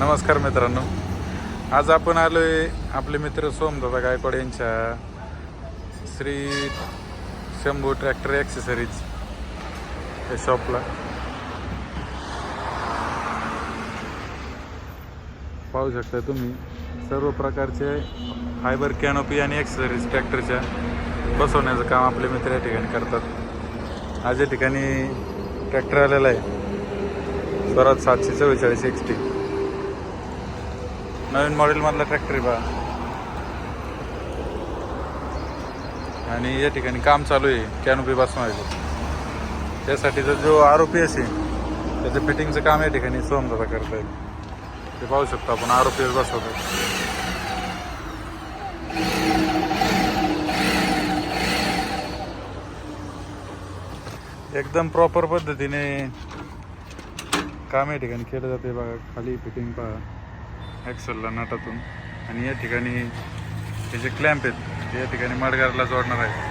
नमस्कार मित्रांनो, आज आपण आलोय आपले मित्र सोमदादा गायकवाड यांच्या श्री शंभू ट्रॅक्टर ॲक्सेसरीज या शॉपला. पाहू शकता तुम्ही सर्व प्रकारचे फायबर कॅनोपी आणि ॲक्सेसरीज ट्रॅक्टरच्या बसवण्याचं काम आपले मित्र या ठिकाणी करतात. आज या ठिकाणी ट्रॅक्टर आलेला आहे स्वराज 744 XT, नवीन मॉडेलमधला ट्रॅक्टर आहे बघा. आणि या ठिकाणी काम चालू आहे कॅनोपी बसवायचं. त्यासाठीचा जो ROPS आहे त्याचं फिटिंगचं काम या ठिकाणी सोमदादा करता येईल. ते पाहू शकतो आपण ROPS बसवतो. एकदम प्रॉपर पद्धतीने काम या ठिकाणी केलं जाते बघा. खाली फिटिंग पहा ॲक्सलला नटातून, आणि या ठिकाणी हे जे क्लॅम्प आहेत ते या ठिकाणी मडगारला जोडणार आहे.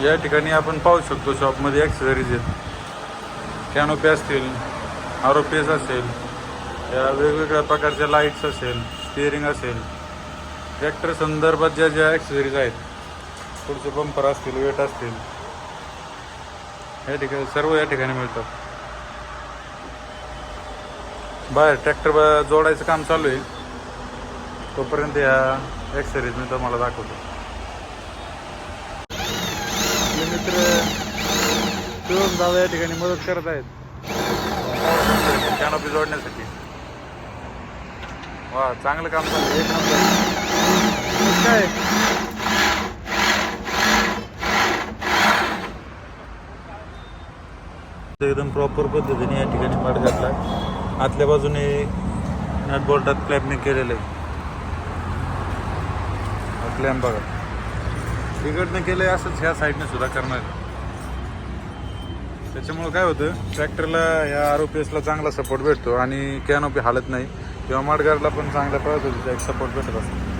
या ठिकाणी आपण पाहू शकतो शॉपमध्ये ॲक्सेसरीज आहेत. कॅनोपी असतील, ROPS असेल, या वेगवेगळ्या प्रकारच्या लाईट्स असेल, स्टिअरिंग असेल, ट्रॅक्टर संदर्भात ज्या ॲक्सेसरीज आहेत, पुढचे बंपर असतील, वेट असतील, या ठिकाणी सर्व या ठिकाणी मिळतात. बाहेर ट्रॅक्टर जोडायचं काम चालू आहे, तोपर्यंत या ॲक्सेसरीज मी तुम्हाला दाखवतो. आपले मित्र शिवम दादा या ठिकाणी मदत करत आहेत कॅनोपी जोडण्यासाठी. वा, चांगलं काम चालू आहे, एक नंबर. काय एकदम प्रॉपर पद्धतीने या ठिकाणी मड घातला. आतल्या बाजूने नट बोल्टात क्लॅम्पिंग केलेलं आहे. क्लॅम्प बघा, तिकडनं केलं आहे असंच ह्या साईडने सुद्धा करणार. त्याच्यामुळं काय होतं, ट्रॅक्टरला ह्या ROPSला चांगला सपोर्ट भेटतो आणि कॅनोपी हालत नाही, किंवा मडगारला पण चांगल्या पद्धतीचा एक सपोर्ट भेटत असतो.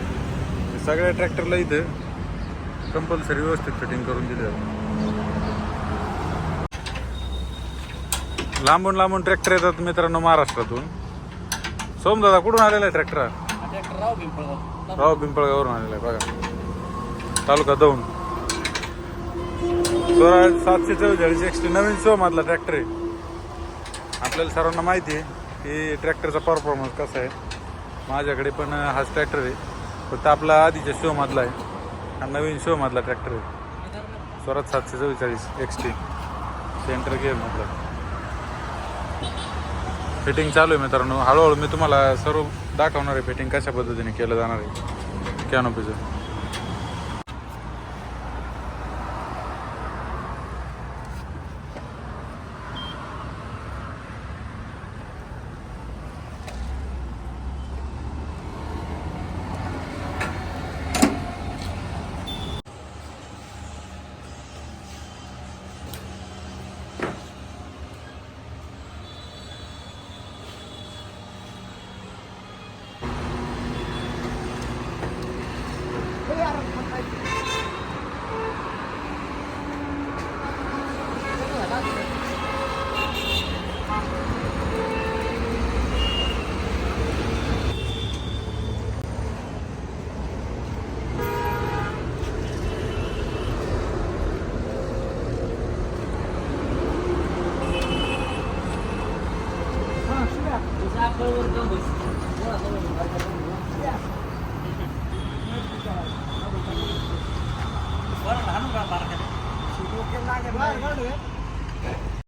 सगळ्या ट्रॅक्टरला इथं कंपल्सरी व्यवस्थित फिटिंग करून दिली जाते. लांबून लांबून ट्रॅक्टर येतात मित्रांनो महाराष्ट्रातून. सोमदादा कुठून आलेला आहे ट्रॅक्टर? राव पिंपळगावरून आलेला आहे बघा, तालुका दौंड. स्वराज 744 XT नवीन शो मधला ट्रॅक्टर आहे. आपल्याला सर्वांना माहिती आहे की ट्रॅक्टरचा परफॉर्मन्स कसा आहे. माझ्याकडे पण हाच ट्रॅक्टर आहे, फक्त आपला आधीच्या शो मधला आहे, हा नवीन शो मधला ट्रॅक्टर आहे स्वराज 744 XT सेंटर गिअर मधला. फिटिंग चालू आहे मित्रांनो. हळूहळू मी तुम्हाला सर्व दाखवणार आहे फिटिंग कशा पद्धतीने केलं जाणार आहे कॅनोपीचं. बरं